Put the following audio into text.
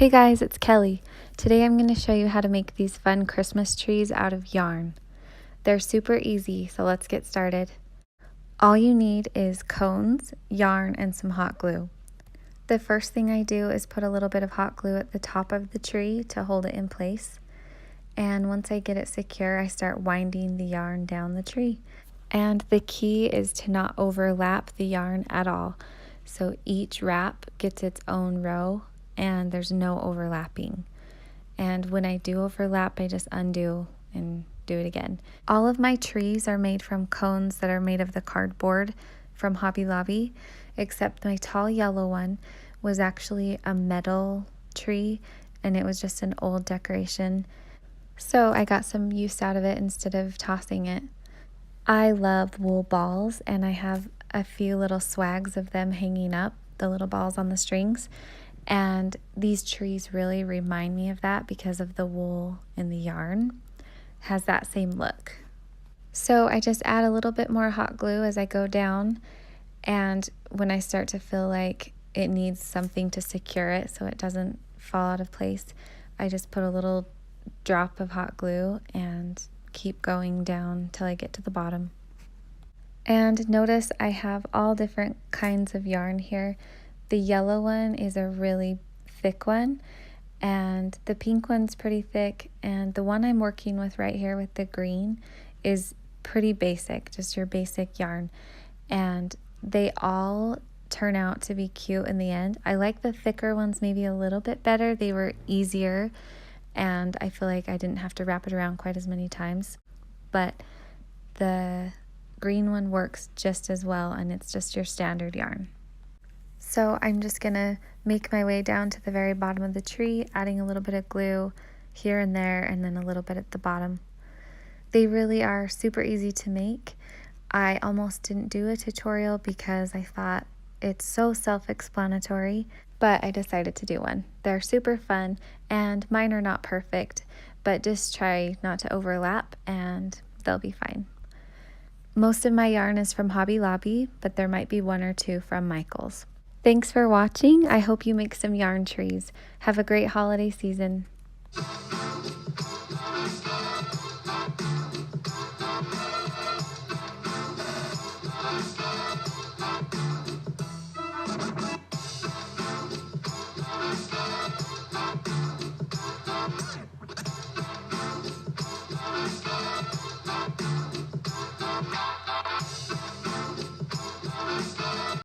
Hey guys, it's Kelly. Today I'm going to show you how to make these fun Christmas trees out of yarn. They're super easy, so let's get started. All you need is cones, yarn, and some hot glue. The first thing I do is put a little bit of hot glue at the top of the tree to hold it in place. And once I get it secure, I start winding the yarn down the tree. And the key is to not overlap the yarn at all. So each wrap gets its own row and there's no overlapping. And when I do overlap, I just undo and do it again. All of my trees are made from cones that are made of the cardboard from Hobby Lobby, except my tall yellow one was actually a metal tree and it was just an old decoration. So I got some use out of it instead of tossing it. I love wool balls and I have a few little swags of them hanging up, the little balls on the strings. And these trees really remind me of that because of the wool and the yarn. Has that same look. So I just add a little bit more hot glue as I go down, and when I start to feel like it needs something to secure it so it doesn't fall out of place, I just put a little drop of hot glue and keep going down till I get to the bottom. And notice I have all different kinds of yarn here. The yellow one is a really thick one, and the pink one's pretty thick, and the one I'm working with right here with the green is pretty basic, just your basic yarn. And they all turn out to be cute in the end. I like the thicker ones maybe a little bit better. They were easier, and I feel like I didn't have to wrap it around quite as many times. But the green one works just as well, and it's just your standard yarn. So I'm just gonna make my way down to the very bottom of the tree, adding a little bit of glue here and there, and then a little bit at the bottom. They really are super easy to make. I almost didn't do a tutorial because I thought it's so self-explanatory, but I decided to do one. They're super fun, and mine are not perfect, but just try not to overlap and they'll be fine. Most of my yarn is from Hobby Lobby, but there might be one or two from Michael's. Thanks for watching. I hope you make some yarn trees. Have a great holiday season.